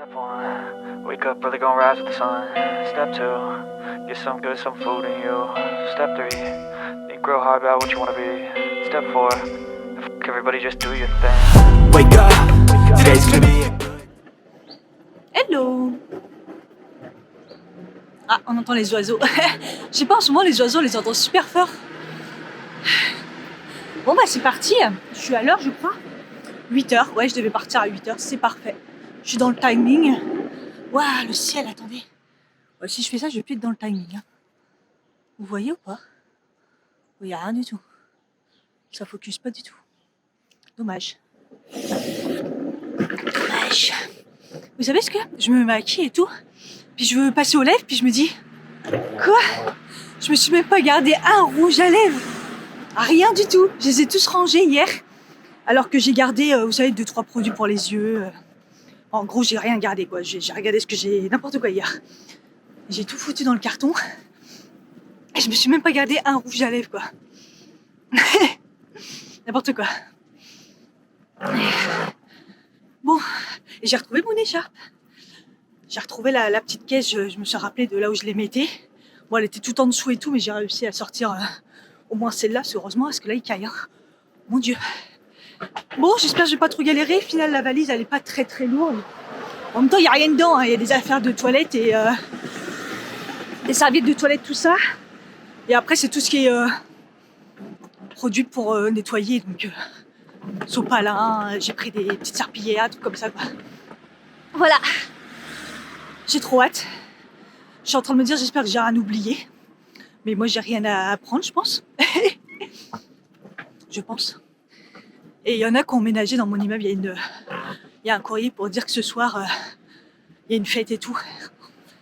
Step one, wake up early, gonna rise with the sun. Step two, get some good, some food in you. Step three, think real hard about what you wanna be. Step four, fuck everybody, just do your thing. Wake up, today's gonna be a good. Hello. Ah, on entend les oiseaux. Je sais pas, en ce moment, les oiseaux, on les entend super fort. Bon, bah, c'est parti. Je suis à l'heure, je crois. 8h. Ouais, je devais partir à 8h. C'est parfait. Je suis dans le timing. Waouh, le ciel, attendez. Ouais, si je fais ça, je vais plus être dans le timing. Hein. Vous voyez ou pas? Il n'y a rien du tout. Ça focus pas du tout. Dommage. Dommage. Vous savez ce que? Je me maquille et tout. Puis je veux passer aux lèvres, puis je me dis... Quoi? Je me suis même pas gardé un rouge à lèvres. Rien du tout. Je les ai tous rangés hier. Alors que j'ai gardé, vous savez, 2-3 produits pour les yeux. En gros, j'ai rien gardé, quoi. J'ai regardé ce que j'ai... N'importe quoi hier. J'ai tout foutu dans le carton. Et je me suis même pas gardé un rouge à lèvres, quoi. N'importe quoi. Bon, et j'ai retrouvé mon écharpe. J'ai retrouvé la petite caisse, je me suis rappelé de là où je les mettais. Bon, elle était tout en dessous et tout, mais j'ai réussi à sortir au moins celle-là, heureusement, parce que là, il caille. Hein. Mon Dieu. Bon, j'espère que je vais pas trop galérer. Au final, la valise, elle est pas très très lourde. En même temps, il n'y a rien dedans. Hein. Il y a des affaires de toilette et des serviettes de toilette, tout ça. Et après, c'est tout ce qui est produit pour nettoyer. Donc, sopalin, j'ai pris des petites serpillères, trucs comme ça, quoi. Voilà. J'ai trop hâte. Je suis en train de me dire, j'espère que j'ai rien oublié. Mais moi, j'ai rien à apprendre, je pense. Je pense. Et il y en a qui ont emménagé dans mon immeuble. Il y a un courrier pour dire que ce soir, il y a une fête et tout.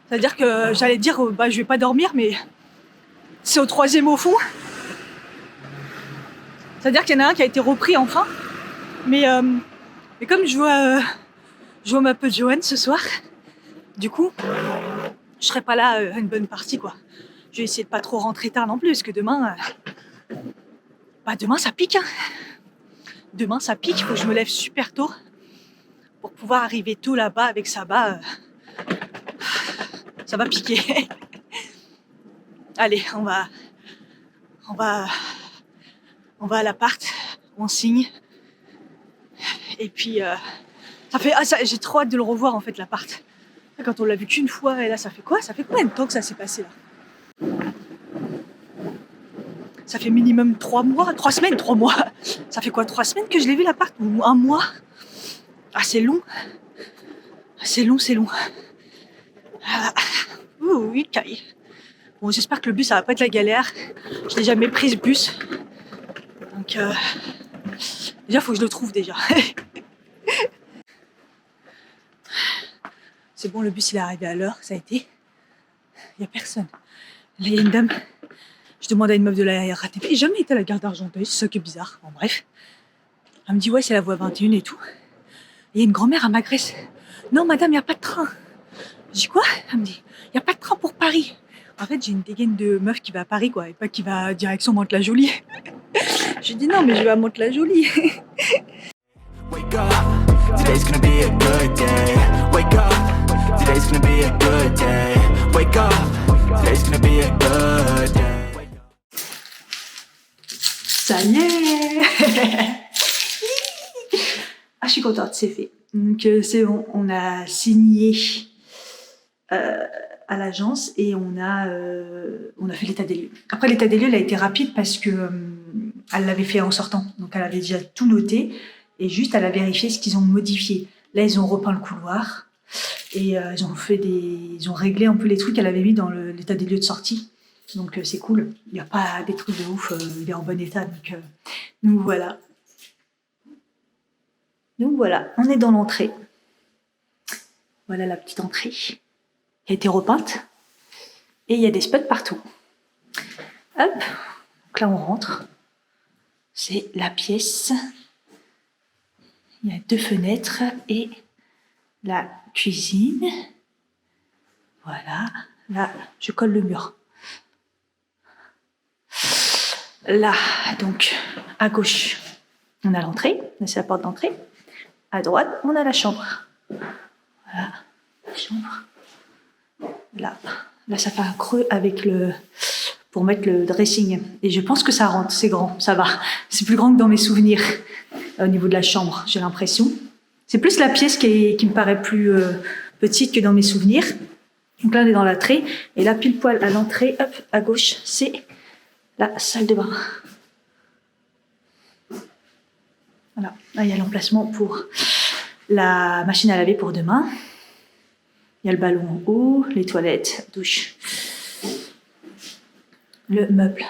C'est-à-dire que j'allais dire, je vais pas dormir, mais c'est au 3e au fond. C'est-à-dire qu'il y en a un qui a été repris enfin. Mais comme je vois ma pote Joanne ce soir, du coup, je serai pas là une bonne partie, quoi. Je vais essayer de pas trop rentrer tard non plus, parce que demain, demain ça pique. Hein. Demain ça pique, il faut que je me lève super tôt pour pouvoir arriver tôt là-bas avec Saba. Ça va piquer. Allez, on va à l'appart, on signe. Et puis, j'ai trop hâte de le revoir en fait, l'appart. Quand on l'a vu qu'une fois, et là ça fait quoi? Ça fait combien de temps que ça s'est passé là? Ça fait minimum 3 mois, 3 semaines, 3 mois. Ça fait quoi, 3 semaines que je l'ai vu l'appart? Ou 1 mois? Ah, c'est long. C'est long. Ah, oui, caille. Bon, j'espère que le bus, ça va pas être la galère. Je n'ai jamais pris ce bus. Donc, déjà, faut que je le trouve déjà. C'est bon, le bus, il est arrivé à l'heure, ça a été. Il n'y a personne. Là, il y a une dame. Je demande à une meuf de la RATP. J'ai jamais été à la gare d'Argenteuil, c'est ça qui est bizarre. Bon, bref. Elle me dit, ouais, c'est la voie 21 et tout. Il y a une grand-mère, elle m'agresse. Non, madame, il n'y a pas de train. Je dis quoi? Elle me dit, il n'y a pas de train pour Paris. En fait, j'ai une dégaine de meuf qui va à Paris, quoi, et pas qui va direction Mantes-la-Jolie. Je lui dis, non, mais je vais à Mantes-la-Jolie. Wake up, today's gonna be a good day. Wake up, today's gonna be a good day. Wake up, today's gonna be a good day. Ça y est. Ah, je suis contente, c'est fait. Donc, c'est bon, on a signé à l'agence et on a fait l'état des lieux. Après, l'état des lieux, elle a été rapide parce que elle l'avait fait en sortant. Donc, elle avait déjà tout noté et juste, elle a vérifié ce qu'ils ont modifié. Là, ils ont repeint le couloir et ils ont réglé un peu les trucs qu'elle avait mis dans l'état des lieux de sortie. Donc, c'est cool. Il n'y a pas des trucs de ouf. Il est en bon état. Donc voilà. Donc voilà, on est dans l'entrée. Voilà la petite entrée qui a été repeinte. Et il y a des spots partout. Hop, donc là on rentre. C'est la pièce. Il y a 2 fenêtres et la cuisine. Voilà, là je colle le mur. Là, donc, à gauche, on a l'entrée. Là, c'est la porte d'entrée. À droite, on a la chambre. Voilà. chambre. Là, ça fait un creux avec pour mettre le dressing. Et je pense que ça rentre, c'est grand, ça va. C'est plus grand que dans mes souvenirs au niveau de la chambre, j'ai l'impression. C'est plus la pièce qui me paraît plus petite que dans mes souvenirs. Donc là, on est dans l'entrée. Et là, pile poil à l'entrée, hop, à gauche, c'est la salle de bain. Voilà, là, il y a l'emplacement pour la machine à laver pour demain. Il y a le ballon en haut, les toilettes, douche. Le meuble.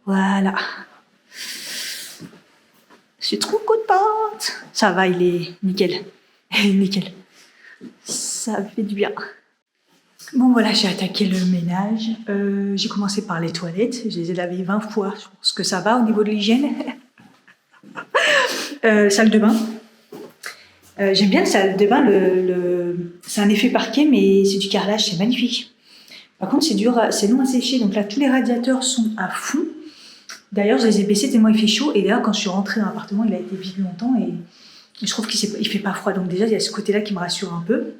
Voilà. Je suis trop contente. Ça va, il est nickel. Nickel. Ça fait du bien. Bon voilà, j'ai attaqué le ménage. J'ai commencé par les toilettes. Je les ai lavées 20 fois. Je pense que ça va au niveau de l'hygiène. Salle de bain. J'aime bien la salle de bain. C'est un effet parquet, mais c'est du carrelage, c'est magnifique. Par contre, c'est dur, c'est long à sécher. Donc là, tous les radiateurs sont à fond. D'ailleurs, je les ai baissés tellement il fait chaud. Et d'ailleurs, quand je suis rentrée dans l'appartement, il a été vide longtemps et je trouve qu'il fait pas froid. Donc déjà, il y a ce côté-là qui me rassure un peu.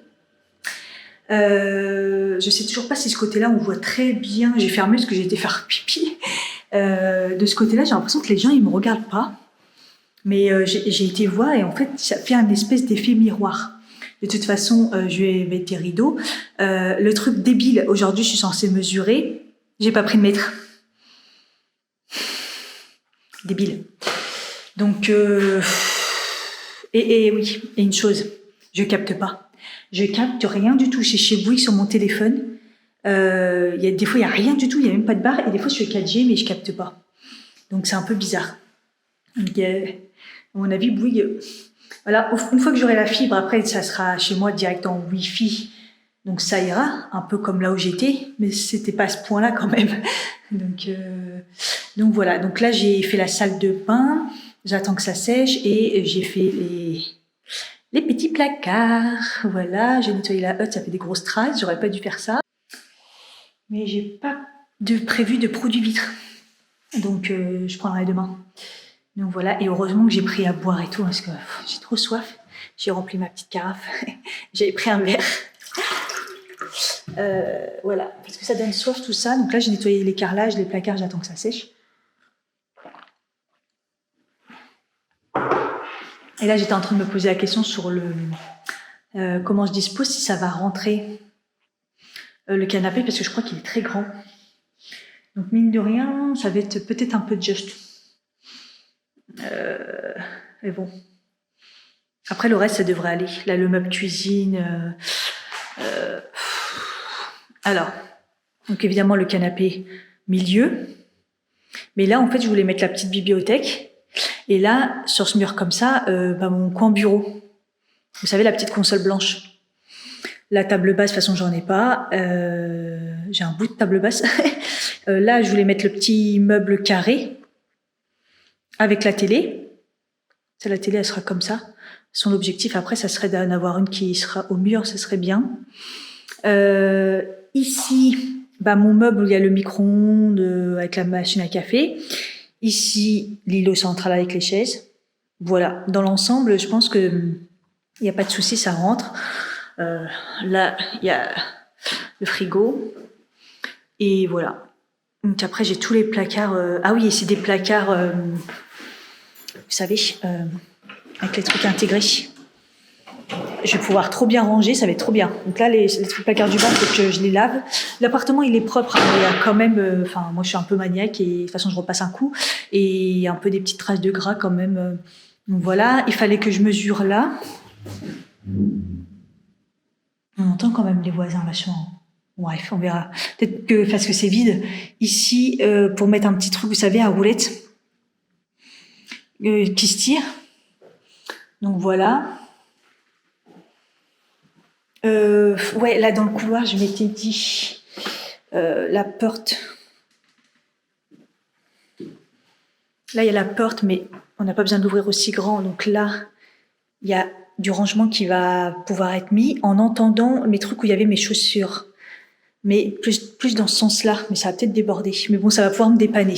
Je sais toujours pas si ce côté-là, on voit très bien. J'ai fermé parce que j'ai été faire pipi. De ce côté-là, j'ai l'impression que les gens, ils me regardent pas. Mais j'ai été voir et en fait, ça fait un espèce d'effet miroir. De toute façon, je vais mettre des rideaux. Le truc débile, aujourd'hui, je suis censée mesurer. J'ai pas pris de mètre. Débile. Donc, oui, et une chose, je capte pas. Je capte rien du tout. Chez Bouygues sur mon téléphone. Des fois, il n'y a rien du tout. Il n'y a même pas de barre. Et des fois, je suis 4G, mais je capte pas. Donc, c'est un peu bizarre. Donc, à mon avis, Bouygues... Voilà, une fois que j'aurai la fibre, après, ça sera chez moi direct en Wi-Fi. Donc, ça ira, un peu comme là où j'étais. Mais c'était pas à ce point-là quand même. Donc, voilà. Donc là, j'ai fait la salle de bain. J'attends que ça sèche. Et j'ai fait les petits placards. Voilà, j'ai nettoyé la hotte. Ça fait des grosses traces. J'aurais pas dû faire ça. Mais j'ai pas prévu de produit vitre. Donc, je prendrai demain. Donc voilà, et heureusement que j'ai pris à boire et tout, parce que j'ai trop soif. J'ai rempli ma petite carafe. J'avais pris un verre. Voilà, parce que ça donne soif tout ça. Donc là, j'ai nettoyé les carrelages, les placards, j'attends que ça sèche. Et là, j'étais en train de me poser la question sur comment je dispose, si ça va rentrer le canapé, parce que je crois qu'il est très grand. Donc mine de rien, ça va être peut-être un peu juste. Mais bon. Après, le reste, ça devrait aller. Là, le meuble cuisine. Alors, donc évidemment, le canapé milieu. Mais là, en fait, je voulais mettre la petite bibliothèque. Et là, sur ce mur comme ça, mon coin bureau. Vous savez, la petite console blanche. La table basse, de toute façon, j'en ai pas. J'ai un bout de table basse. Là, je voulais mettre le petit meuble carré. Avec la télé, la télé, elle sera comme ça. Son objectif, après, ça serait d'en avoir une qui sera au mur, ça serait bien. Ici, mon meuble où il y a le micro-ondes avec la machine à café. Ici, l'îlot central avec les chaises. Voilà, dans l'ensemble, je pense que il n'y a pas de souci, ça rentre. Là, il y a le frigo. Et voilà. Donc après, j'ai tous les placards. Ah oui, et c'est des placards... vous savez, avec les trucs intégrés. Je vais pouvoir trop bien ranger, ça va être trop bien. Donc là, les placards du bas, il faut que je les lave. L'appartement, il est propre, hein, il y a quand même... moi, je suis un peu maniaque et de toute façon, je repasse un coup. Et il y a un peu des petites traces de gras quand même. Donc voilà, il fallait que je mesure là. On entend quand même les voisins vachement. Bref, on verra. Peut-être que, parce que c'est vide, ici, pour mettre un petit truc, vous savez, à roulette, qui se tire. Donc voilà. Ouais, là dans le couloir, je m'étais dit la porte. Là, il y a la porte, mais on n'a pas besoin d'ouvrir aussi grand. Donc là, il y a du rangement qui va pouvoir être mis en entendant mes trucs où il y avait mes chaussures. Mais plus dans ce sens-là. Mais ça va peut-être déborder. Mais bon, ça va pouvoir me dépanner.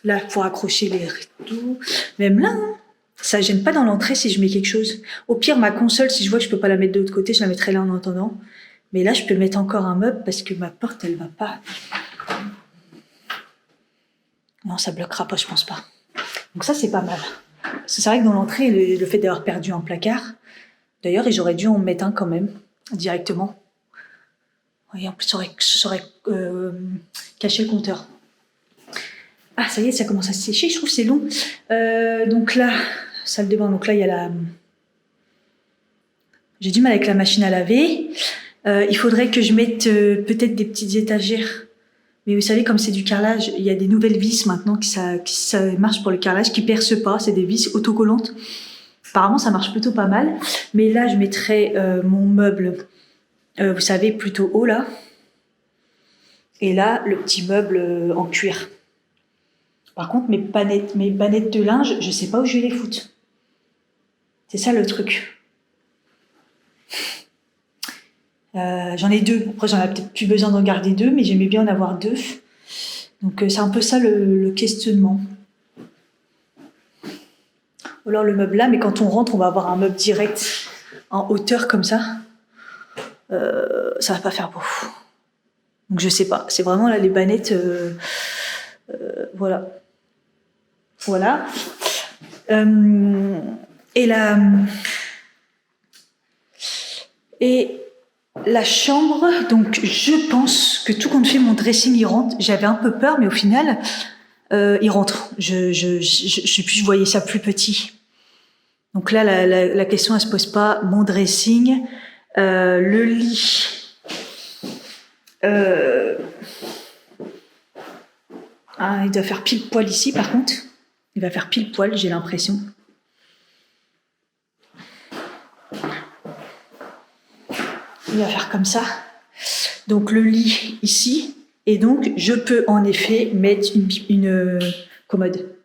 Là, pour accrocher les rideaux. Même là, hein. Ça gêne pas dans l'entrée si je mets quelque chose. Au pire, ma console, si je vois que je peux pas la mettre de l'autre côté, je la mettrai là en attendant. Mais là, je peux mettre encore un meuble parce que ma porte, elle va pas. Non, ça bloquera pas, je pense pas. Donc ça, c'est pas mal. Parce que c'est vrai que dans l'entrée, le fait d'avoir perdu un placard, d'ailleurs, et j'aurais dû en mettre un quand même, directement. Oui, en plus, ça aurait caché le compteur. Ah, ça y est, ça commence à se sécher, je trouve que c'est long. Donc là, salle de bain, donc là, il y a la... J'ai du mal avec la machine à laver. Il faudrait que je mette peut-être des petites étagères. Mais vous savez, comme c'est du carrelage, il y a des nouvelles vis maintenant qui ça marche pour le carrelage, qui percent pas. C'est des vis autocollantes. Apparemment, ça marche plutôt pas mal. Mais là, je mettrais mon meuble, vous savez, plutôt haut, là. Et là, le petit meuble en cuir. Par contre, mes bannettes de linge, je sais pas où je vais les foutre. C'est ça le truc. J'en ai 2. Après, j'en ai peut-être plus besoin d'en garder 2, mais j'aimais bien en avoir 2. Donc, c'est un peu ça le questionnement. Ou alors le meuble là, mais quand on rentre, on va avoir un meuble direct en hauteur comme ça. Ça va pas faire beau. Donc, je sais pas. C'est vraiment là les bannettes. Voilà. Voilà. Et la chambre, donc je pense que tout compte fait, mon dressing il rentre. J'avais un peu peur, mais au final, il rentre. Je voyais ça plus petit. Donc là, la question elle se pose pas. Mon dressing, le lit. Il doit faire pile poil ici, par contre. Il va faire pile poil, j'ai l'impression. Il va faire comme ça. Donc le lit ici. Et donc, je peux en effet mettre une commode.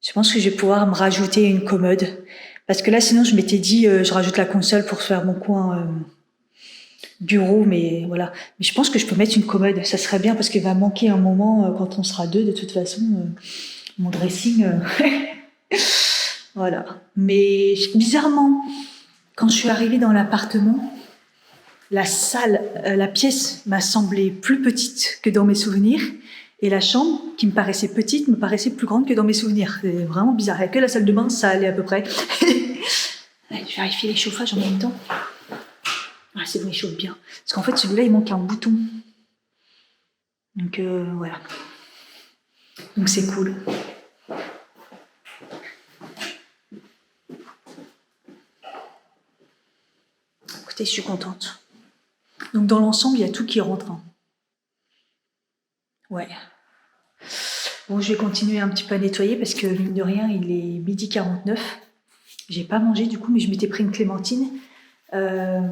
Je pense que je vais pouvoir me rajouter une commode. Parce que là, sinon, je m'étais dit, je rajoute la console pour faire mon coin bureau, mais voilà. Mais je pense que je peux mettre une commode. Ça serait bien parce qu'il va manquer un moment quand on sera 2, de toute façon. Mon dressing... voilà. Mais bizarrement, quand je suis arrivée dans l'appartement, la salle, la pièce m'a semblé plus petite que dans mes souvenirs. Et la chambre, qui me paraissait petite, me paraissait plus grande que dans mes souvenirs. C'est vraiment bizarre. Il n'y a que la salle de bain, ça allait à peu près. Allez, je vérifie les chauffages en même temps. Ah, c'est bon, il chauffe bien. Parce qu'en fait, celui-là, il manque un bouton. Donc, voilà. Donc, c'est cool. Écoutez, je suis contente. Donc, dans l'ensemble, il y a tout qui rentre. Hein. Ouais. Bon, je vais continuer un petit peu à nettoyer parce que, mine de rien, il est 12h49. J'ai pas mangé, du coup, mais je m'étais pris une clémentine. Mais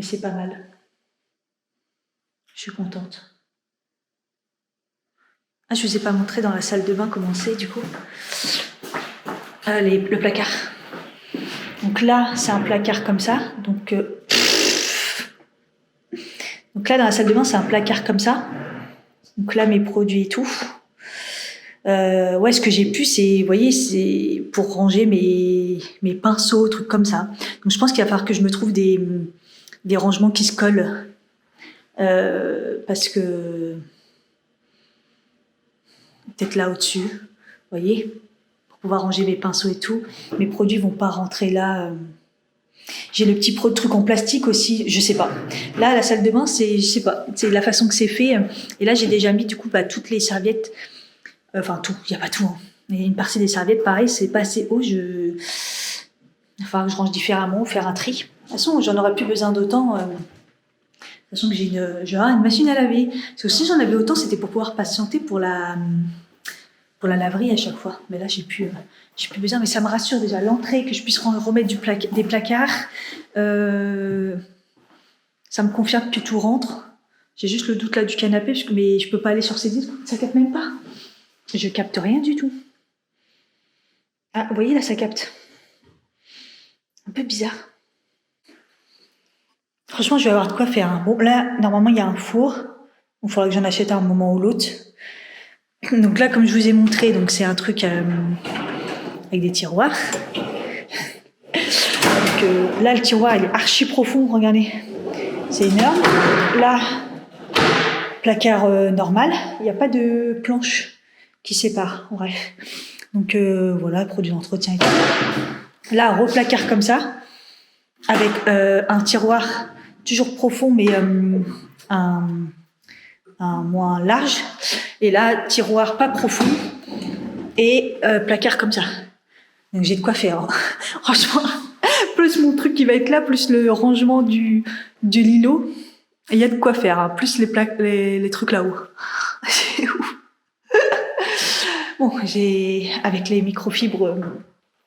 c'est pas mal. Je suis contente. Ah, je vous ai pas montré dans la salle de bain comment c'est, du coup. Le placard. Donc là, c'est un placard comme ça. Donc là, dans la salle de bain, c'est un placard comme ça. Donc là, mes produits et tout. Ouais, ce que j'ai pu, c'est, vous voyez, c'est pour ranger mes pinceaux, trucs comme ça. Donc je pense qu'il va falloir que je me trouve des rangements qui se collent. Parce que... Peut-être là au-dessus, vous voyez, pour pouvoir ranger mes pinceaux et tout. Mes produits vont pas rentrer là. J'ai le petit truc en plastique aussi, je sais pas. Là, la salle de bain, je sais pas, c'est la façon que c'est fait. Et là, j'ai déjà mis du coup toutes les serviettes. Enfin, tout, il n'y a pas tout. Hein. Mais une partie des serviettes, pareil, c'est pas assez haut. Il va falloir que je range différemment, faire un tri. De toute façon, j'en aurais plus besoin d'autant. De toute façon, que j'ai une machine à laver. Parce que si j'en avais autant, c'était pour pouvoir patienter pour la laverie à chaque fois. Mais là, j'ai plus besoin. Mais ça me rassure déjà. L'entrée, que je puisse remettre des placards. Ça me confirme que tout rentre. J'ai juste le doute là du canapé, mais je peux pas aller sur ces disques. Ça capte même pas. Je capte rien du tout. Ah, vous voyez, là, ça capte. Un peu bizarre. Franchement, je vais avoir de quoi faire. Bon, là, normalement, il y a un four. Il faudra que j'en achète à un moment ou l'autre. Donc là, comme je vous ai montré, donc c'est un truc avec des tiroirs. Donc, là, le tiroir, il est archi profond, regardez. C'est énorme. Là, placard normal. Il n'y a pas de planche qui sépare. Bref. Donc, voilà, produit d'entretien et tout. Là, un replacard comme ça, avec un tiroir toujours profond, mais un moins large. Et là, tiroir pas profond et placard comme ça. Donc, j'ai de quoi faire. Hein. Franchement, plus mon truc qui va être là, plus le rangement du lilo. Il y a de quoi faire, hein. Plus les trucs là-haut. C'est ouf. Bon, avec les microfibres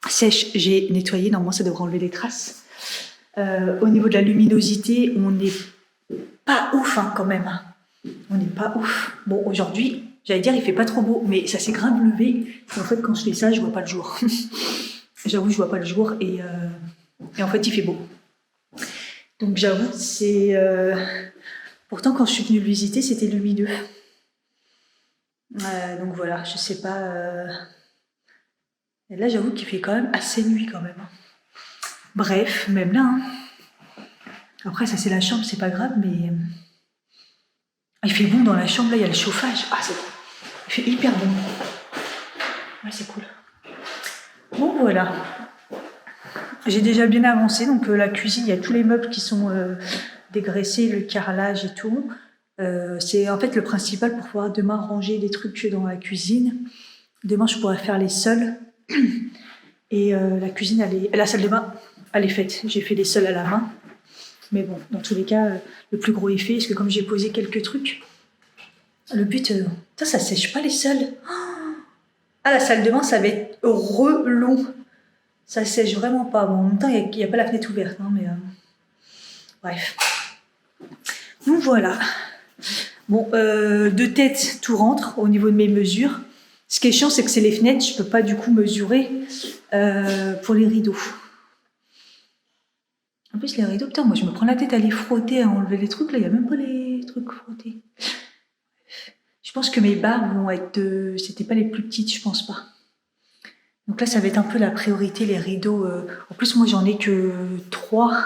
sèches, j'ai nettoyé. Normalement, ça devrait enlever les traces. Au niveau de la luminosité, on n'est pas ouf hein, quand même. On n'est pas ouf. Bon, aujourd'hui, j'allais dire, il fait pas trop beau, mais ça s'est grave levé. En fait, quand je fais ça, je vois pas le jour. J'avoue, je vois pas le jour et en fait, il fait beau. Donc, j'avoue, c'est... Pourtant, quand je suis venue le visiter, c'était lumineux. Donc voilà, je sais pas... Et là, j'avoue qu'il fait quand même assez nuit quand même. Bref, même là. Hein. Après, ça c'est la chambre, c'est pas grave, mais... Il fait bon dans la chambre, là, il y a le chauffage. Ah, c'est bon. Il fait hyper bon. Ouais, c'est cool. Bon, voilà. J'ai déjà bien avancé. Donc, la cuisine, il y a tous les meubles qui sont dégraissés, le carrelage et tout. C'est en fait le principal pour pouvoir demain ranger les trucs dans la cuisine. Demain, je pourrais faire les sols. Et la cuisine, la salle de bain, elle est faite. J'ai fait les sols à la main. Mais bon, dans tous les cas, le plus gros est fait, parce que comme j'ai posé quelques trucs, le but... ça sèche pas les sols. Ah, la salle de bain, ça va être long. Ça sèche vraiment pas. Bon, en même temps, il n'y a pas la fenêtre ouverte, hein, mais... Bref. Donc voilà. Bon, de tête, tout rentre au niveau de mes mesures. Ce qui est chiant, c'est que c'est les fenêtres, je peux pas du coup mesurer pour les rideaux. En plus, les rideaux, putain, moi je me prends la tête à les frotter, à enlever les trucs, là, il n'y a même pas les trucs frottés. Je pense que mes barres vont être c'était pas les plus petites, je pense pas. Donc là, ça va être un peu la priorité, les rideaux. En plus, moi j'en ai que 3,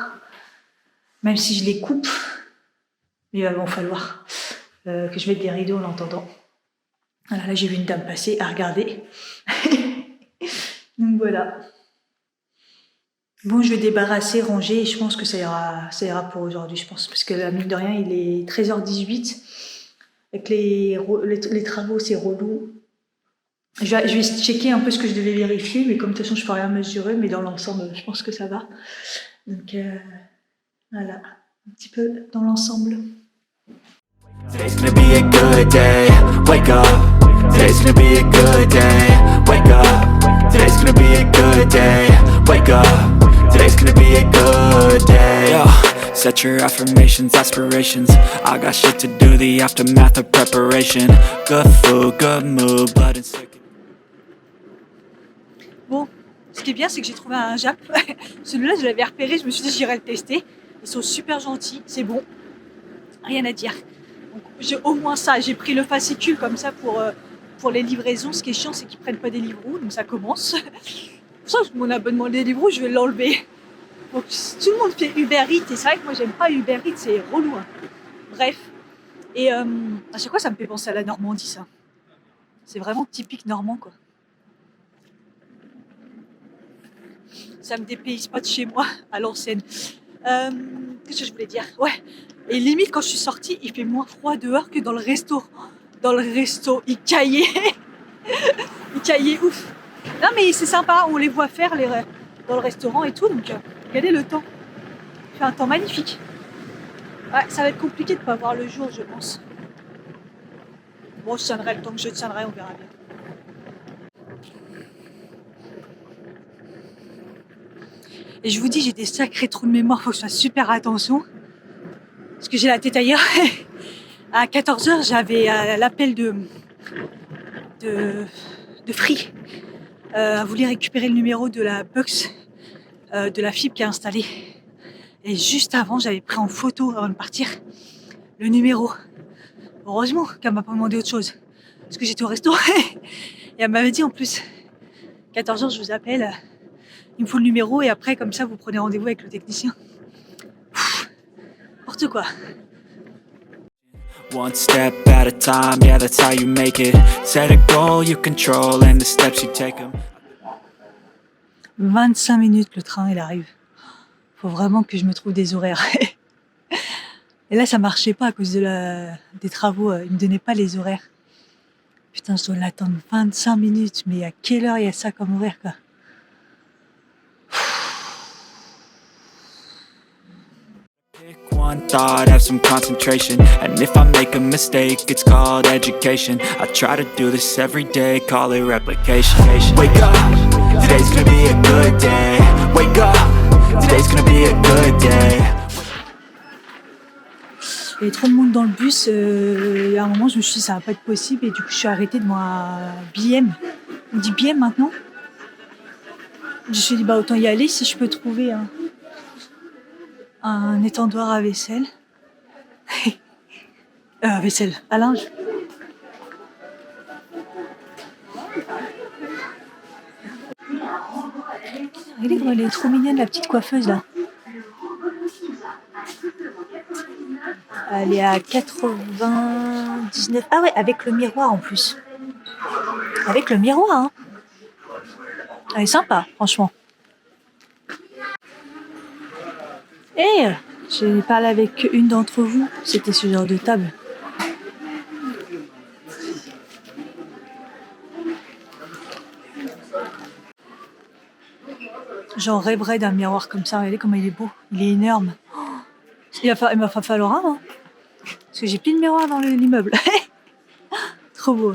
même si je les coupe. Mais il va falloir que je mette des rideaux en entendant. Voilà, là, j'ai vu une dame passer à regarder. Donc voilà. Bon, je vais débarrasser, ranger et je pense que ça ira pour aujourd'hui, je pense. Parce que la mine de rien, il est 13h18. Avec les travaux, c'est relou. Je vais checker un peu ce que je devais vérifier, mais comme de toute façon, je ne peux rien mesurer, mais dans l'ensemble, je pense que ça va. Donc voilà, un petit peu dans l'ensemble. Today's gonna be a good day. Wake up. Today's gonna be a good day. Wake up. Today's gonna be a good day. Wake up. Today's gonna be a good day. Yo, set your affirmations, aspirations. I got shit to do, the aftermath of preparation. Good food, good mood, blood and sick. Bon, ce qui est bien, c'est que j'ai trouvé un Jap. Celui-là, je l'avais repéré, je me suis dit j'irai le tester. Ils sont super gentils, c'est bon. Rien à dire. Donc, j'ai au moins ça. J'ai pris le fascicule comme ça pour les livraisons. Ce qui est chiant, c'est qu'ils prennent pas des Deliveroo, donc ça commence. Pour ça, mon abonnement Deliveroo, je vais l'enlever. Donc, tout le monde fait Uber Eats, et c'est vrai que moi, j'aime pas Uber Eats, c'est relou. Hein. Bref. Et à chaque fois, ça me fait penser à la Normandie, ça. C'est vraiment typique normand, quoi. Ça me dépayse pas de chez moi, à l'ancienne. Qu'est-ce que je voulais dire ? Ouais. Et limite, quand je suis sortie, il fait moins froid dehors que dans le resto. Dans le resto, il caillait. Il caillait ouf. Non, mais c'est sympa, on les voit faire dans le restaurant et tout. Donc, regardez le temps. Il fait un temps magnifique. Ouais, ça va être compliqué de ne pas voir le jour, je pense. Bon, je tiendrai le temps que je tiendrai, on verra bien. Et je vous dis, j'ai des sacrés trous de mémoire, faut que je fasse super attention. Parce que j'ai la tête ailleurs. À 14h, j'avais l'appel de Free. Elle voulait récupérer le numéro de la box de la fibre qui est installée. Et juste avant, j'avais pris en photo, avant de partir, le numéro. Heureusement qu'elle m'a pas demandé autre chose. Parce que j'étais au resto. Et elle m'avait dit en plus 14h, je vous appelle. Il me faut le numéro et après, comme ça, vous prenez rendez-vous avec le technicien. N'importe quoi. One step at a time, yeah, that's how you make it. Set a goal you control and the steps you take 'em. 25 minutes, le train, il arrive. Faut vraiment que je me trouve des horaires. Et là, ça marchait pas à cause des travaux. Ils me donnaient pas les horaires. Putain, je dois l'attendre 25 minutes. Mais à quelle heure il y a ça comme horaire, quoi? Pick one thought, have some concentration. And if I make a mistake, it's called education. I try to do this every day, call it replication. Wake up, today's gonna be a good day. Wake up, today's gonna be a good day. Il y avait trop de monde dans le bus. Et à un moment, je me suis dit, ça va pas être possible. Et du coup, je suis arrêtée devant un BM. On dit BM maintenant? Je me suis dit, bah autant y aller si je peux trouver un étendoir à vaisselle. Vaisselle, à linge. Regardez comme elle est trop mignonne, la petite coiffeuse là. Elle est à 99. Ah ouais, avec le miroir en plus. Avec le miroir, hein. Elle est sympa, franchement. Eh, j'ai parlé avec une d'entre vous. C'était ce genre de table. J'en rêverais d'un miroir comme ça. Regardez comme il est beau. Il est énorme. Il va falloir un, hein. Parce que j'ai plus de miroir dans l'immeuble. Trop beau.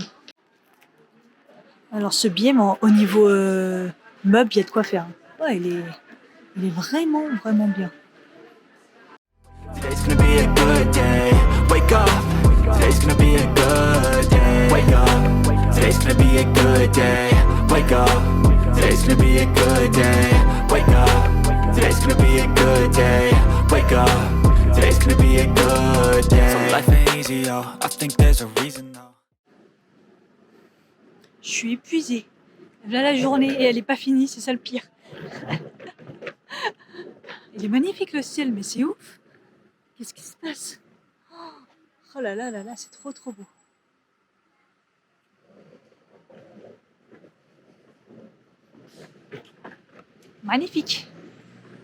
Alors ce biais, au niveau meuble, il y a de quoi faire. Ouais, il est vraiment, vraiment bien. Today's gonna be a good day. Wake up. Today's gonna be a good day. Wake up. Today's gonna be a good day. Wake up. Today's gonna be a good day. Wake up. Today's gonna be a good day. Wake up. Today's gonna be a good day. So life ain't easy, yo. I think there's a reason, though. Je suis épuisée. Là la journée et elle est pas finie, c'est ça le pire. Il est magnifique le ciel, mais c'est ouf. Qu'est-ce qui se passe? Oh là là là là, c'est trop trop beau. Magnifique.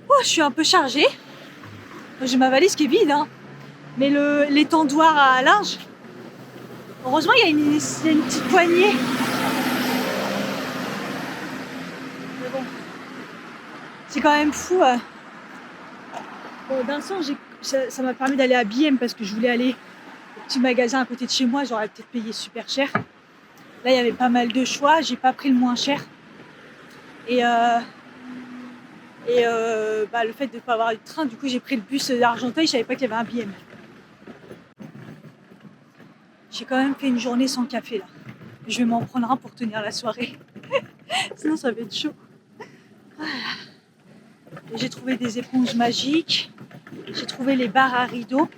Oh, je suis un peu chargée. J'ai ma valise qui est vide, hein. Mais l'étendoir à linge, heureusement il y a une petite poignée. Mais bon, c'est quand même fou. Bon, d'un sens, ça m'a permis d'aller à BM parce que je voulais aller au petit magasin à côté de chez moi. J'aurais peut-être payé super cher. Là, il y avait pas mal de choix. J'ai pas pris le moins cher. Et le fait de ne pas avoir eu de train, du coup, j'ai pris le bus d'Argenteuil. Je savais pas qu'il y avait un BM. J'ai quand même fait une journée sans café là. Je vais m'en prendre un pour tenir la soirée. Sinon, ça va être chaud. Voilà. J'ai trouvé des éponges magiques. J'ai trouvé les barres à rideaux.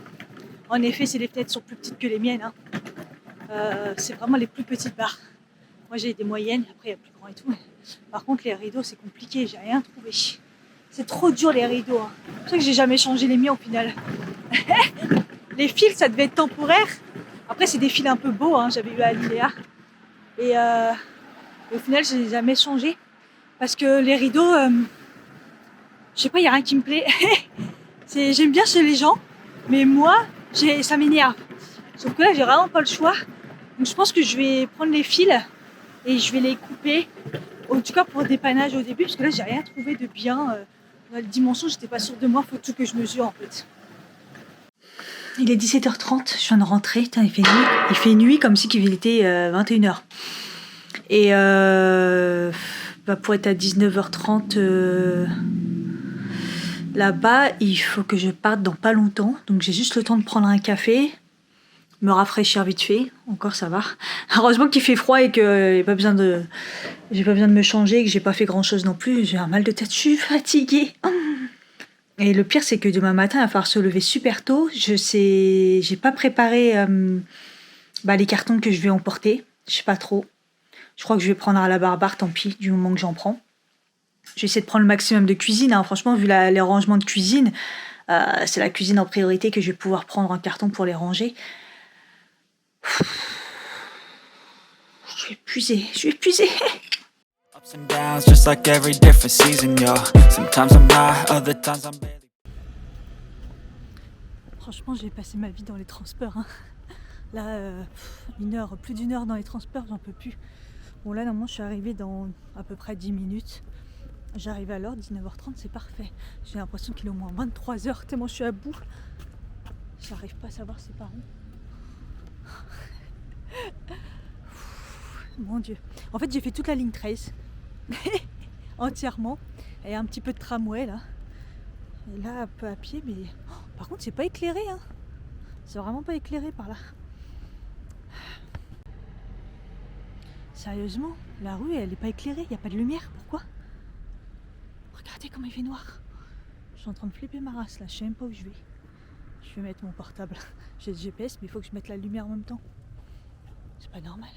En effet, les fenêtres sont plus petites que les miennes, hein. C'est vraiment les plus petites barres. Moi, j'ai des moyennes. Après, il y a plus grand et tout. Par contre, les rideaux, c'est compliqué. J'ai rien trouvé. C'est trop dur, les rideaux, hein. C'est pour ça que j'ai jamais changé les miens au final. Les fils, ça devait être temporaire. Après, c'est des fils un peu beaux, hein. J'avais eu à Liléa. Et au final, je les ai jamais changés. Parce que les rideaux... je sais pas, il n'y a rien qui me plaît. J'aime bien chez les gens, mais moi, ça m'énerve. Sauf que là, j'ai vraiment pas le choix. Donc je pense que je vais prendre les fils et je vais les couper. En tout cas pour dépannage au début, parce que là, j'ai rien trouvé de bien. Dans la dimension, j'étais pas sûre de moi, faut tout que je mesure en fait. Il est 17h30, je viens de rentrer. Putain, il fait nuit. Il fait nuit comme si il était 21h. Et pour être à 19h30... là-bas, il faut que je parte dans pas longtemps. Donc j'ai juste le temps de prendre un café, me rafraîchir vite fait. Encore ça va. Heureusement qu'il fait froid et que j'ai pas besoin de me changer, et que j'ai pas fait grand-chose non plus. J'ai un mal de tête, je suis fatiguée. Et le pire, c'est que demain matin, il va falloir se lever super tôt. J'ai pas préparé les cartons que je vais emporter. Je sais pas trop. Je crois que je vais prendre à la barbare, tant pis, du moment que j'en prends. Je vais essayer de prendre le maximum de cuisine, hein. Franchement, vu les rangements de cuisine, c'est la cuisine en priorité que je vais pouvoir prendre en carton pour les ranger. Je suis épuisée. Ups and downs, just like every different season, yo. Sometimes I'm high, other times I'm barely. Franchement, j'ai passé ma vie dans les transports, hein. Là, plus d'une heure dans les transports, j'en peux plus. Bon, là, normalement, je suis arrivée dans à peu près 10 minutes. J'arrive à l'heure, 19h30, c'est parfait. J'ai l'impression qu'il est au moins 23h, tellement je suis à bout. J'arrive pas à savoir c'est par où. Mon Dieu. En fait, j'ai fait toute la ligne 13. Entièrement. Et un petit peu de tramway, là. Et là, un peu à pied, mais... par contre, c'est pas éclairé, hein. C'est vraiment pas éclairé par là. Sérieusement, la rue, elle est pas éclairée, il n'y a pas de lumière. Pourquoi? Regardez comment il fait noir. Je suis en train de flipper ma race, là. Je sais même pas où je vais. Je vais mettre mon portable. J'ai le GPS, mais il faut que je mette la lumière en même temps. C'est pas normal.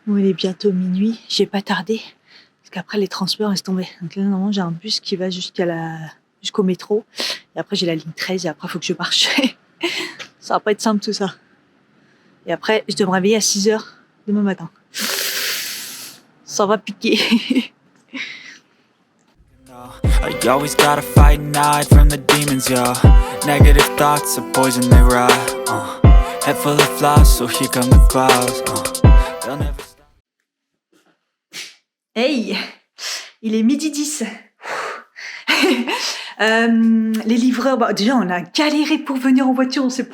Bon, il est bientôt minuit, j'ai pas tardé, parce qu'après les transports laissent tomber. Donc là, normalement, j'ai un bus qui va jusqu'au métro, et après j'ai la ligne 13, et après il faut que je marche. Ça va pas être simple tout ça. Et après, je dois me réveiller à 6h demain matin. Ça va piquer. I always gotta fight and hide from the demons, yeah. Negative thoughts are poison, they ride. Head full of flies, so here come the clouds. They'll never stop. Hey, il est 12h10. Les livreurs, déjà on a galéré pour venir en voiture, on s'est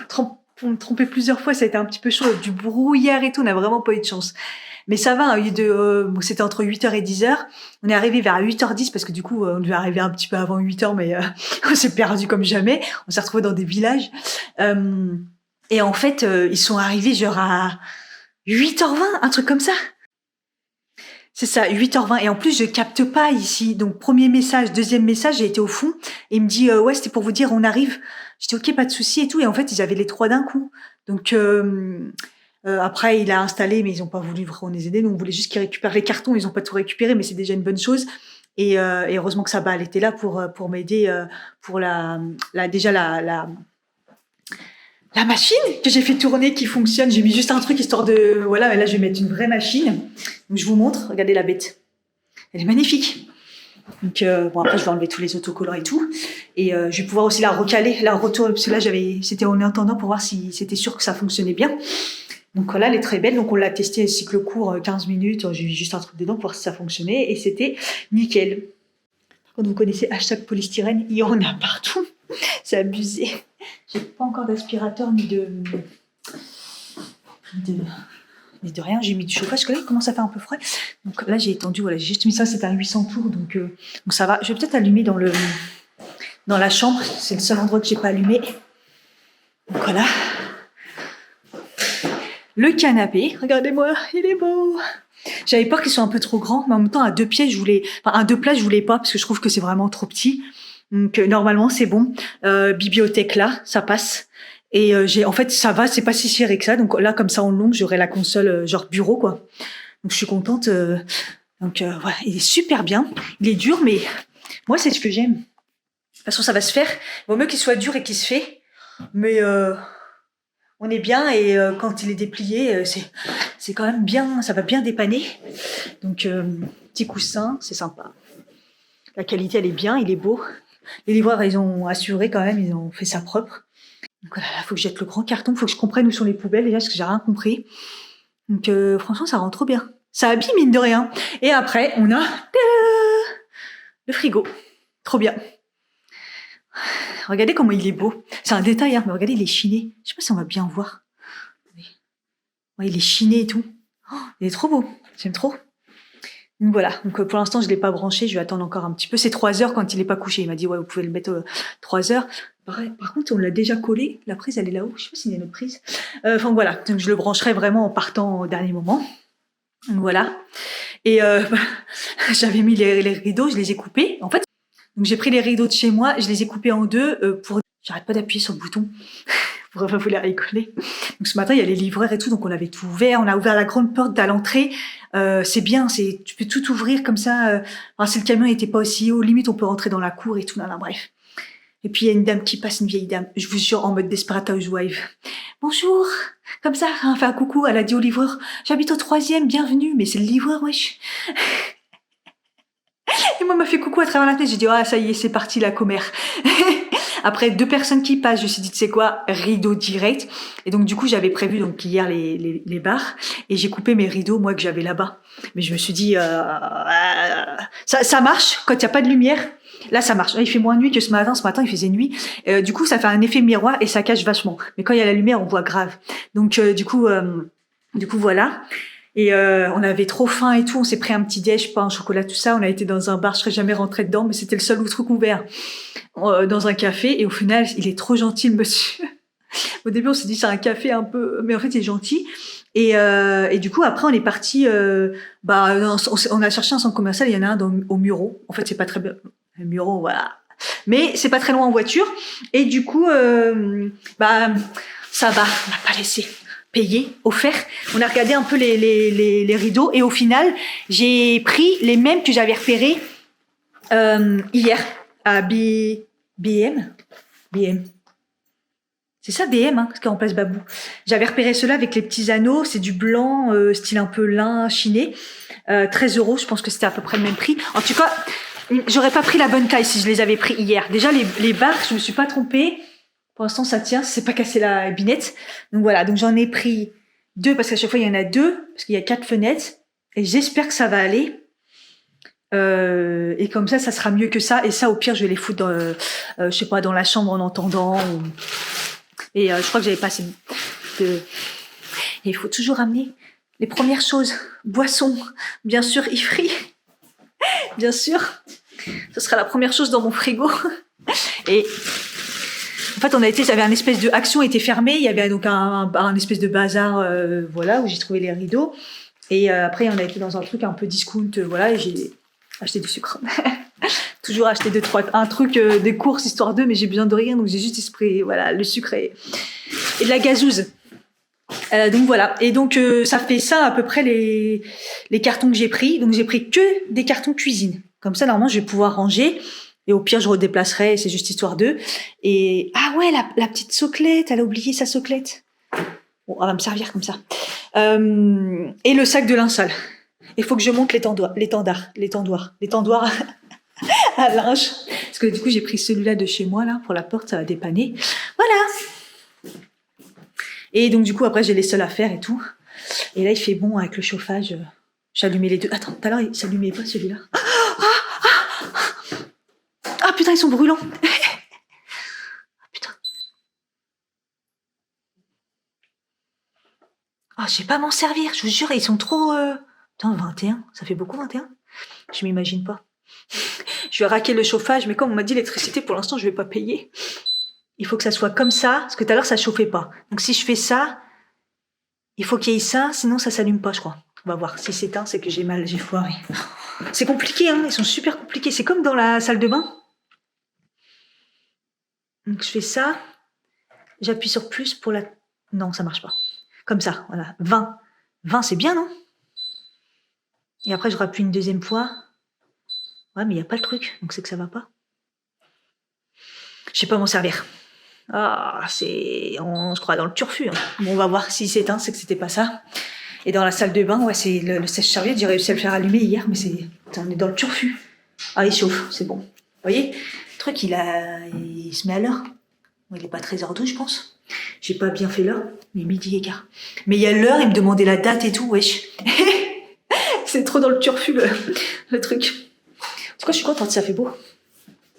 trompé plusieurs fois, ça a été un petit peu chaud, du brouillard et tout, on n'a vraiment pas eu de chance. Mais ça va, c'était entre 8h et 10h. On est arrivé vers 8h10 parce que du coup, on devait arriver un petit peu avant 8h, mais on s'est perdu comme jamais. On s'est retrouvés dans des villages. Et en fait, ils sont arrivés genre à 8h20, un truc comme ça. C'est ça, 8h20. Et en plus, je capte pas ici. Donc, premier message, deuxième message, j'ai été au fond. Et il me dit, ouais, c'était pour vous dire, on arrive. J'ai dit, ok, pas de souci et tout. Et en fait, ils avaient les 3 d'un coup. Donc, après, il a installé, mais ils ont pas voulu vraiment les aider. Donc, on voulait juste qu'ils récupèrent les cartons. Ils ont pas tout récupéré, mais c'est déjà une bonne chose. Et heureusement que Sabah, elle était là pour m'aider pour la machine que j'ai fait tourner qui fonctionne. J'ai mis juste un truc histoire de... Voilà, mais là, je vais mettre une vraie machine. Donc, je vous montre. Regardez la bête. Elle est magnifique. Donc, après, je vais enlever tous les autocollants et tout. Et je vais pouvoir aussi la recaler, la retourner. Parce que là, c'était en attendant pour voir si c'était sûr que ça fonctionnait bien. Donc là, elle est très belle. Donc on l'a testé cycle court 15 minutes. J'ai mis juste un truc dedans pour voir si ça fonctionnait. Et c'était nickel. Par contre, vous connaissez #polystyrène. Il y en a partout. C'est abusé. J'ai pas encore d'aspirateur ni de rien. J'ai mis du chauffage parce que là, il commence à faire un peu frais. Donc là, j'ai étendu. Voilà, j'ai juste mis ça. C'est un 800 tours. Donc ça va. Je vais peut-être allumer dans la chambre. C'est le seul endroit que j'ai pas allumé. Donc voilà. Le canapé, regardez-moi, il est beau. J'avais peur qu'il soit un peu trop grand, mais en même temps, à 2 pieds, à 2 places, je voulais pas, parce que je trouve que c'est vraiment trop petit. Donc, normalement, c'est bon. Bibliothèque là, ça passe. Et en fait, ça va, c'est pas si serré que ça. Donc là, comme ça, en longue, j'aurai la console, genre bureau, quoi. Donc, je suis contente. Donc, voilà, il est super bien. Il est dur, mais moi, c'est ce que j'aime. De toute façon, ça va se faire. Il vaut mieux qu'il soit dur et qu'il se fait. Mais on est bien et quand il est déplié, c'est quand même bien, ça va bien dépanner. Donc, petit coussin, c'est sympa. La qualité, elle est bien, il est beau. Les livreurs, ils ont assuré quand même, ils ont fait ça propre. Donc voilà, il faut que je jette le grand carton, il faut que je comprenne où sont les poubelles déjà, parce que j'ai rien compris. Donc franchement, ça rend trop bien. Ça habille, mine de rien. Et après, on a le frigo. Trop bien. Regardez comment il est beau. C'est un détail, hein, mais regardez, il est chiné. Je sais pas si on va bien voir. Ouais, il est chiné et tout. Oh, il est trop beau. J'aime trop. Donc voilà. Donc pour l'instant, je l'ai pas branché. Je vais attendre encore un petit peu. C'est 3 heures quand il est pas couché. Il m'a dit, ouais, vous pouvez le mettre 3 heures. Par contre, on l'a déjà collé. La prise, elle est là-haut. Je sais pas s'il y a une autre prise. Enfin voilà. Donc je le brancherai vraiment en partant au dernier moment. Donc voilà. Et j'avais mis les rideaux. Je les ai coupés. En fait, donc j'ai pris les rideaux de chez moi, je les ai coupés en deux pour... J'arrête pas d'appuyer sur le bouton pour pas vouloir y coller. Donc ce matin, il y a les livreurs et tout, donc on avait tout ouvert. On a ouvert la grande porte à l'entrée. C'est bien, tu peux tout ouvrir comme ça. Si le camion n'était pas aussi haut, limite on peut rentrer dans la cour et tout. Non, bref. Et puis il y a une dame qui passe, une vieille dame, je vous jure, en mode Desperate Housewives. Bonjour. Comme ça, elle fait un coucou, elle a dit au livreur, j'habite au 3e, bienvenue. Mais c'est le livreur, wesh. Et moi, elle m'a fait coucou à travers la fenêtre. J'ai dit, ah, ça y est, c'est parti, la commère. Après 2 personnes qui passent, je me suis dit, tu sais quoi, rideau direct. Et donc, du coup, j'avais prévu donc hier les barres. Et j'ai coupé mes rideaux, moi, que j'avais là-bas. Mais je me suis dit, ça marche quand il n'y a pas de lumière. Là, ça marche. Il fait moins nuit que ce matin. Ce matin, il faisait nuit. Du coup, ça fait un effet miroir et ça cache vachement. Mais quand il y a la lumière, on voit grave. Donc, du coup, voilà. Et on avait trop faim et tout, on s'est pris un petit déj, pain, chocolat, tout ça. On a été dans un bar, je serais jamais rentrée dedans, mais c'était le seul truc ouvert dans un café. Et au final, il est trop gentil, le monsieur. Au début, on s'est dit c'est un café un peu, mais en fait, il est gentil. Et du coup, après, on est parti. On a cherché un centre commercial. Il y en a un au Muro. En fait, c'est pas très bien. Le Muro, voilà. Mais c'est pas très loin en voiture. Et du coup, ça va. On n'a pas laissé. Payé, offert. On a regardé un peu les rideaux et au final, j'ai pris les mêmes que j'avais repérés hier à BM. C'est ça BM, hein, parce qu'en place Babou. J'avais repéré ceux-là avec les petits anneaux. C'est du blanc, style un peu lin chiné. 13 €, je pense que c'était à peu près le même prix. En tout cas, j'aurais pas pris la bonne taille si je les avais pris hier. Déjà, les barres, je me suis pas trompée. Pour l'instant, ça tient, c'est pas cassé la binette. Donc voilà, donc j'en ai pris 2 parce qu'à chaque fois il y en a 2 parce qu'il y a 4 fenêtres et j'espère que ça va aller. Et comme ça sera mieux que ça. Et ça, au pire, je vais les foutre je sais pas, dans la chambre en entendant. Et je crois que j'avais pas assez de. Et il faut toujours amener les premières choses, boissons, bien sûr, Ifri, bien sûr. Ce sera la première chose dans mon frigo. Et en fait, j'avais un espèce de Action était fermée, il y avait donc un espèce de bazar, voilà, où j'ai trouvé les rideaux. Et après, on a été dans un truc un peu discount, voilà, et j'ai acheté du sucre. Toujours acheter un truc, des courses histoire d'eux, mais j'ai besoin de rien, donc j'ai juste esprit, voilà, le sucre et de la gazouse. Donc voilà, et donc ça fait ça à peu près les cartons que j'ai pris. Donc j'ai pris que des cartons cuisine. Comme ça, normalement, je vais pouvoir ranger. Et au pire, je redéplacerai, c'est juste histoire d'eux. Et ah ouais, la petite soclette, elle a oublié sa soclette. Bon, elle va me servir comme ça. Et le sac de linge sale. Il faut que je monte l'étendoir à linge. Parce que du coup, j'ai pris celui-là de chez moi, là, pour la porte, ça va dépanner. Voilà. Et donc du coup après j'ai les seuls à faire et tout. Et là il fait bon avec le chauffage. J'ai allumé les deux. Attends, tout à l'heure il s'allumait pas celui-là. Ah putain ils sont brûlants. Putain. Ah je sais pas m'en servir, je vous jure ils sont trop... Putain 21, ça fait beaucoup 21. Je m'imagine pas. Je vais raquer le chauffage, mais comme on m'a dit l'électricité pour l'instant je vais pas payer. Il faut que ça soit comme ça, parce que tout à l'heure ça chauffait pas. Donc si je fais ça, il faut qu'il y ait ça, sinon ça s'allume pas je crois. On va voir, si c'est éteint c'est que j'ai foiré. C'est compliqué hein, ils sont super compliqués. C'est comme dans la salle de bain. Donc je fais ça, j'appuie sur plus pour la... Non ça marche pas. Comme ça, voilà, 20. 20 c'est bien non? Et après je rappuie une deuxième fois. Ouais, mais il n'y a pas le truc, donc c'est que ça va pas. Je sais pas m'en servir. Ah, je crois, dans le turfu. Hein. Bon, on va voir si c'est éteint, c'est que c'était pas ça. Et dans la salle de bain, ouais, c'est le sèche-serviette, j'ai réussi à le faire allumer hier, mais on est dans le turfu. Ah, il chauffe, c'est bon. Vous voyez, le truc, il se met à l'heure. Il est pas 13h12, je pense. J'ai pas bien fait l'heure, mais midi et quart. Mais il y a l'heure, il me demandait la date et tout, wesh. C'est trop dans le turfu, le truc. En tout cas, je suis contente, ça fait beau.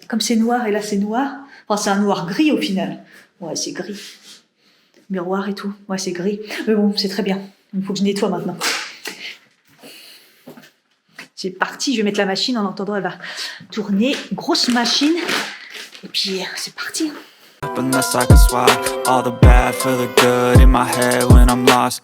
Comme c'est noir, et là c'est noir. Enfin, c'est un noir gris au final. Ouais, c'est gris. Miroir et tout. Ouais, c'est gris. Mais bon, c'est très bien. Il faut que je nettoie maintenant. C'est parti, je vais mettre la machine. En entendant, elle va tourner. Grosse machine. Et puis, c'est parti. Unless I can swap all the bad for the good in my head when I'm lost.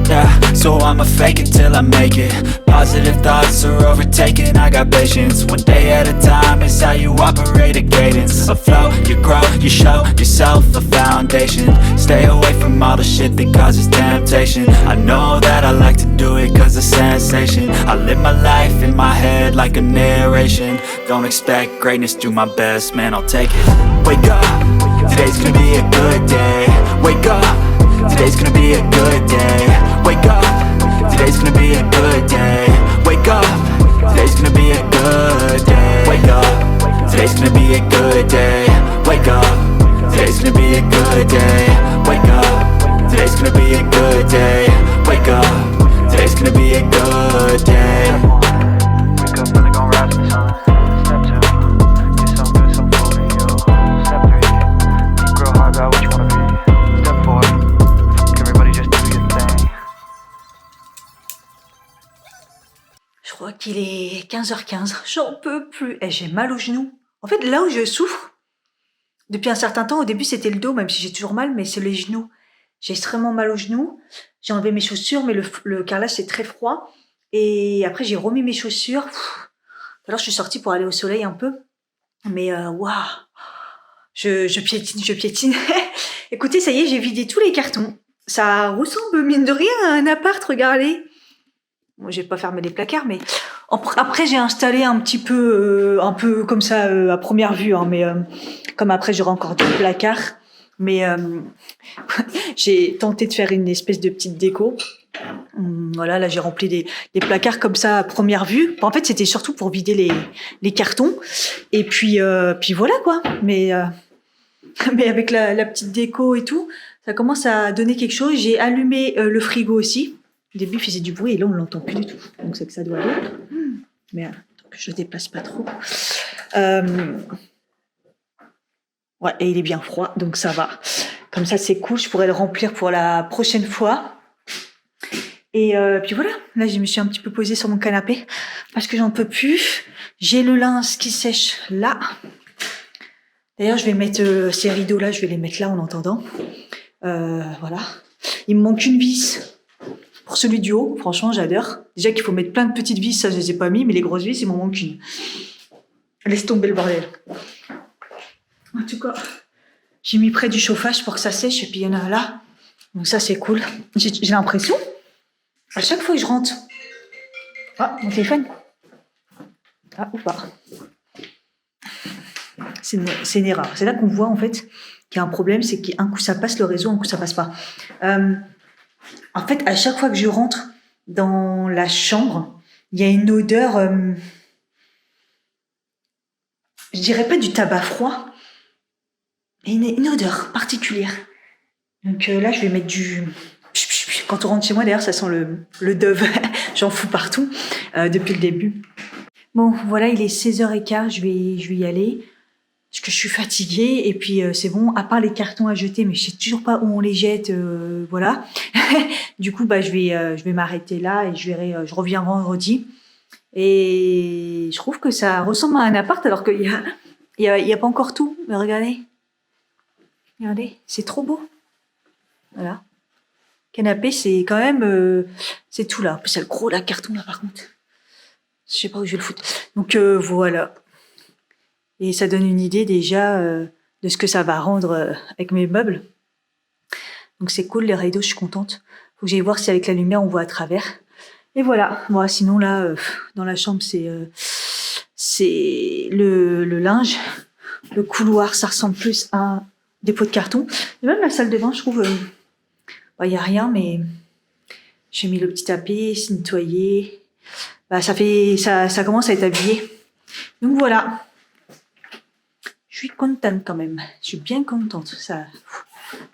Yeah, so I'ma fake it till I make it. Positive thoughts are overtaken, I got patience. One day at a time is how you operate a cadence. Afloat, you grow, you show yourself a foundation. Stay away from all the shit that causes temptation. I know that I like to do it cause it's sensation. I live my life in my head like a narration. Don't expect greatness, do my best, man, I'll take it. Wake up, today's gonna be a good day. Wake up, today's gonna be a good day. Wake up, today's gonna be a good day. Wake up, today's gonna be a good day. Wake up, today's gonna be a good day. Wake up, today's gonna be a good day. Wake up, today's gonna be a good day. Wake up, today's gonna be a good day. Wake up, really gon' rise with the sun. Step 2, get some good, some food in you. Step 3, think real hard about what you wanna be. Step 4, everybody just do your thing. Je crois qu'il est 15h15. J'en peux plus. Et j'ai mal aux genoux. En fait, là où je souffre, depuis un certain temps, au début c'était le dos, même si j'ai toujours mal, mais c'est les genoux. J'ai extrêmement mal aux genoux. J'ai enlevé mes chaussures, mais le carrelage c'est très froid. Et après j'ai remis mes chaussures. Alors je suis sortie pour aller au soleil un peu. Mais waouh, je piétine. Écoutez, ça y est, j'ai vidé tous les cartons. Ça ressemble mine de rien à un appart, regardez. Moi, j'ai pas fermé les placards, mais après j'ai installé un peu comme ça à première vue, hein, mais comme après j'aurai encore deux placards, mais j'ai tenté de faire une espèce de petite déco. Voilà, là j'ai rempli des placards comme ça à première vue. En fait, c'était surtout pour vider les cartons, et puis voilà quoi. Mais avec la petite déco et tout, ça commence à donner quelque chose. J'ai allumé le frigo aussi. Au début, il faisait du bruit et là, on ne l'entend plus du tout. Donc, c'est que ça doit aller. Mais je ne déplace pas trop. Ouais, et il est bien froid, donc ça va. Comme ça, c'est cool. Je pourrais le remplir pour la prochaine fois. Et puis voilà. Là, je me suis un petit peu posée sur mon canapé parce que j'en peux plus. J'ai le linge qui sèche là. D'ailleurs, je vais mettre ces rideaux-là, je vais les mettre là en entendant. Voilà. Il me manque une vis. Pour celui du haut, franchement, j'adore. Déjà qu'il faut mettre plein de petites vis, ça je les ai pas mis, mais les grosses vis, il m'en manque une. Laisse tomber le bordel. En tout cas, j'ai mis près du chauffage pour que ça sèche, et puis il y en a là. Donc ça, c'est cool. J'ai l'impression, à chaque fois que je rentre... Ah, mon téléphone. Ah, ou pas. C'est une erreur. C'est là qu'on voit, en fait, qu'il y a un problème, c'est qu'un coup ça passe le réseau, un coup ça passe pas. En fait, à chaque fois que je rentre dans la chambre, il y a une odeur, je dirais pas du tabac froid, mais une odeur particulière. Donc là, je vais mettre du... Quand on rentre chez moi, d'ailleurs, ça sent le Dove. J'en fous partout depuis le début. Bon, voilà, il est 16h15, je vais y aller. Parce que je suis fatiguée et puis c'est bon, à part les cartons à jeter, mais je sais toujours pas où on les jette, voilà. Du coup, je vais m'arrêter là et je reviens vendredi. Et je trouve que ça ressemble à un appart alors qu'il y a pas encore tout. Mais regardez, c'est trop beau. Voilà. Canapé, c'est quand même, c'est tout là. En plus, c'est le gros là, carton là par contre. Je sais pas où je vais le foutre. Donc voilà. Et ça donne une idée déjà de ce que ça va rendre avec mes meubles. Donc c'est cool, les rideaux, je suis contente. Faut que j'aille voir si avec la lumière on voit à travers. Et voilà. Bon, sinon là, dans la chambre, c'est le linge. Le couloir, ça ressemble plus à un dépôt de carton. Et même la salle de bain, je trouve, y a rien, mais j'ai mis le petit tapis, c'est nettoyé. Ça commence à être habillé. Donc voilà. Je suis contente quand même. Je suis bien contente. Ça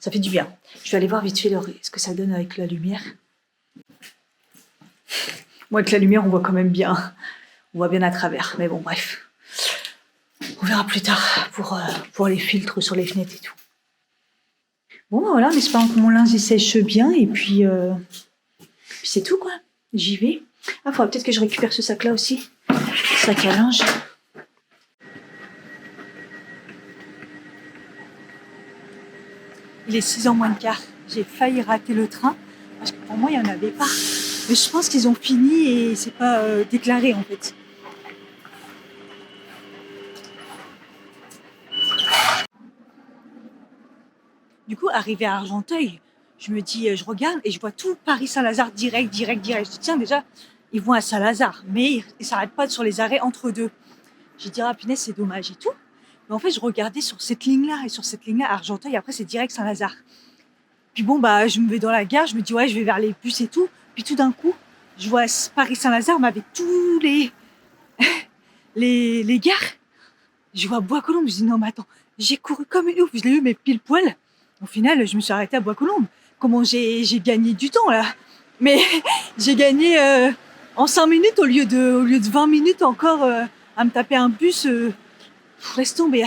fait du bien. Je vais aller voir vite fait ce que ça donne avec la lumière. Moi, avec la lumière, on voit quand même bien. On voit bien à travers. Mais bon, bref. On verra plus tard pour les filtres sur les fenêtres et tout. Bon, voilà, en espérant que mon linge il sèche bien. Et puis c'est tout, quoi. J'y vais. Ah, faudra peut-être que je récupère ce sac-là aussi. Sac à linge. Il est 6h moins le quart. J'ai failli rater le train parce que pour moi, il n'y en avait pas. Mais je pense qu'ils ont fini et c'est pas déclaré en fait. Du coup, arrivé à Argenteuil, je me dis, je regarde et je vois tout Paris-Saint-Lazare direct. Je dis, tiens, déjà, ils vont à Saint-Lazare, mais ils ne s'arrêtent pas sur les arrêts entre deux. J'ai dit, ah punaise, c'est dommage et tout. Mais en fait, je regardais sur cette ligne-là et sur cette ligne-là, Argenteuil, après, c'est direct Saint-Lazare. Puis bon, je me vais dans la gare, je me dis, ouais, je vais vers les bus et tout. Puis tout d'un coup, je vois Paris-Saint-Lazare, mais avec tous les gares. Je vois Bois-Colombes, je dis, non, mais attends, j'ai couru comme une ouf, je l'ai eu, mais pile poil. Au final, je me suis arrêtée à Bois-Colombes. Comment j'ai gagné du temps, là. Mais j'ai gagné en 5 minutes au lieu de 20 minutes encore à me taper un bus. Laisse tomber.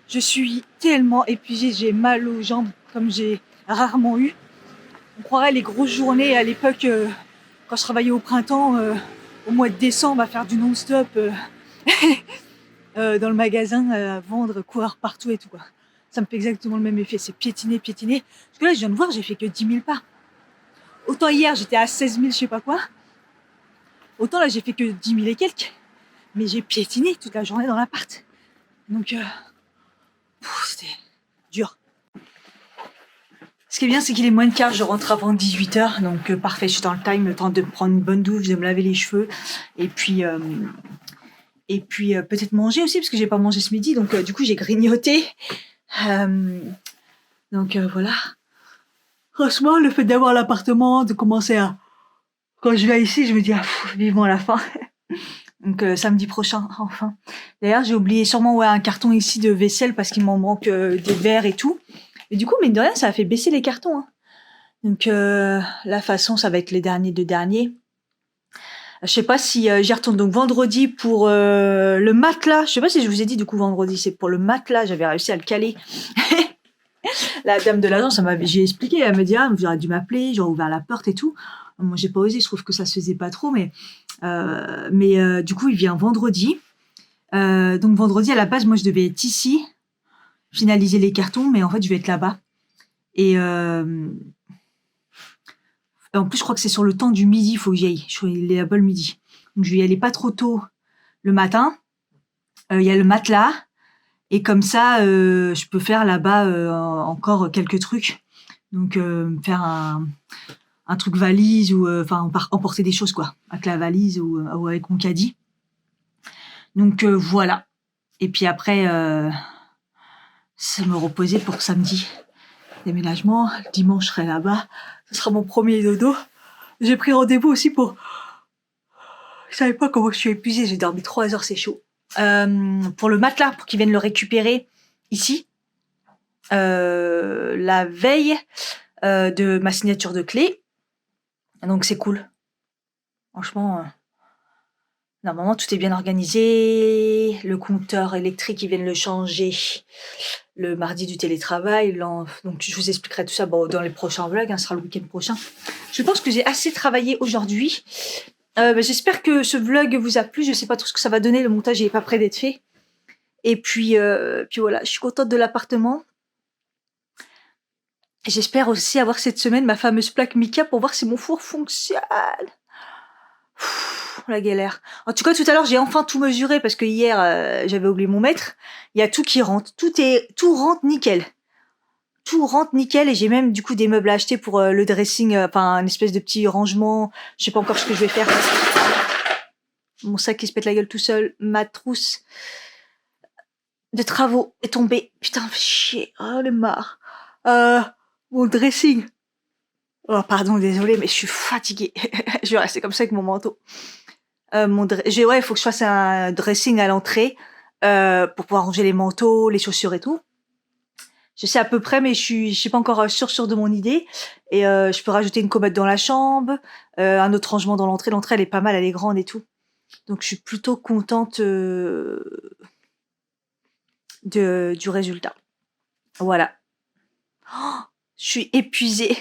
Je suis tellement épuisée, j'ai mal aux jambes comme j'ai rarement eu. On croirait les grosses journées à l'époque quand je travaillais au printemps, au mois de décembre, à faire du non-stop dans le magasin, à vendre, courir partout et tout, quoi. Ça me fait exactement le même effet, c'est piétiner. Parce que là, je viens de voir, j'ai fait que 10 000 pas. Autant hier, j'étais à 16 000, je sais pas quoi. Autant là, j'ai fait que 10 000 et quelques. Mais j'ai piétiné toute la journée dans l'appart. Donc, c'était dur. Ce qui est bien, c'est qu'il est moins de quart, je rentre avant 18h. Donc, parfait, je suis dans le time, le temps de prendre une bonne douche, de me laver les cheveux. Et puis peut-être manger aussi, parce que j'ai pas mangé ce midi. Donc, du coup, j'ai grignoté. Donc voilà. Franchement, le fait d'avoir l'appartement, de commencer à... Quand je viens ici, je me dis, vivement la fin. Donc samedi prochain, enfin. D'ailleurs, j'ai oublié sûrement un carton ici de vaisselle parce qu'il m'en manque des verres et tout. Et du coup, mine de rien, ça a fait baisser les cartons. Hein. Donc la façon, ça va être les derniers. Je sais pas si j'y retourne donc vendredi pour le matelas. Je sais pas si je vous ai dit du coup vendredi, c'est pour le matelas. J'avais réussi à le caler. La dame de l'agence, j'ai expliqué. Elle me dit vous auriez dû m'appeler, j'aurais ouvert la porte et tout. Moi, j'ai pas osé. Je trouve que ça se faisait pas trop, mais du coup, il vient vendredi. Donc vendredi à la base, moi, je devais être ici, finaliser les cartons, mais en fait, je vais être là-bas. Et en plus, je crois que c'est sur le temps du midi, il faut que j'y aille. Il est là-bas le midi. Donc, je vais y aller pas trop tôt le matin. Il y a le matelas. Et comme ça, je peux faire là-bas encore quelques trucs. Donc, faire un truc valise ou emporter des choses, quoi. Avec la valise ou avec mon caddie. Donc, voilà. Et puis après, c'est me reposer pour samedi. Déménagement. Dimanche, je serai là-bas. Ce sera mon premier dodo. J'ai pris rendez-vous aussi pour... Je savais pas comment je suis épuisée. J'ai dormi 3 heures, c'est chaud. Pour le matelas, pour qu'ils viennent le récupérer ici. la veille de ma signature de clé. Donc c'est cool. Franchement, normalement tout est bien organisé. Le compteur électrique, ils viennent le changer le mardi du télétravail. Donc je vous expliquerai tout ça dans les prochains vlogs, ce sera le week-end prochain. Je pense que j'ai assez travaillé aujourd'hui. J'espère que ce vlog vous a plu. Je sais pas trop ce que ça va donner. Le montage n'est pas prêt d'être fait. Et puis voilà, je suis contente de l'appartement. J'espère aussi avoir cette semaine ma fameuse plaque Mica pour voir si mon four fonctionne. La galère. En tout cas, tout à l'heure, j'ai enfin tout mesuré parce que hier, j'avais oublié mon mètre. Il y a tout qui rentre. Tout rentre nickel. Tout rentre nickel et j'ai même du coup des meubles à acheter pour le dressing, une espèce de petit rangement. Je sais pas encore ce que je vais faire. Mon sac qui se pète la gueule tout seul. Ma trousse de travaux est tombée. Putain, fait chier. Oh, le marre. Mon dressing. Oh, pardon, désolé, mais je suis fatiguée. Je vais rester comme ça avec mon manteau. Il faut que je fasse un dressing à l'entrée pour pouvoir ranger les manteaux, les chaussures et tout. Je sais à peu près, mais je suis pas encore sûre de mon idée. Et je peux rajouter une commode dans la chambre, un autre rangement dans l'entrée. L'entrée, elle est pas mal, elle est grande et tout. Donc, je suis plutôt contente du résultat. Voilà. Oh, je suis épuisée.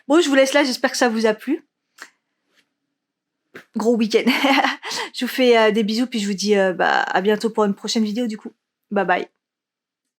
Bon, je vous laisse là. J'espère que ça vous a plu. Gros week-end. Je vous fais des bisous, puis je vous dis à bientôt pour une prochaine vidéo du coup. Bye bye.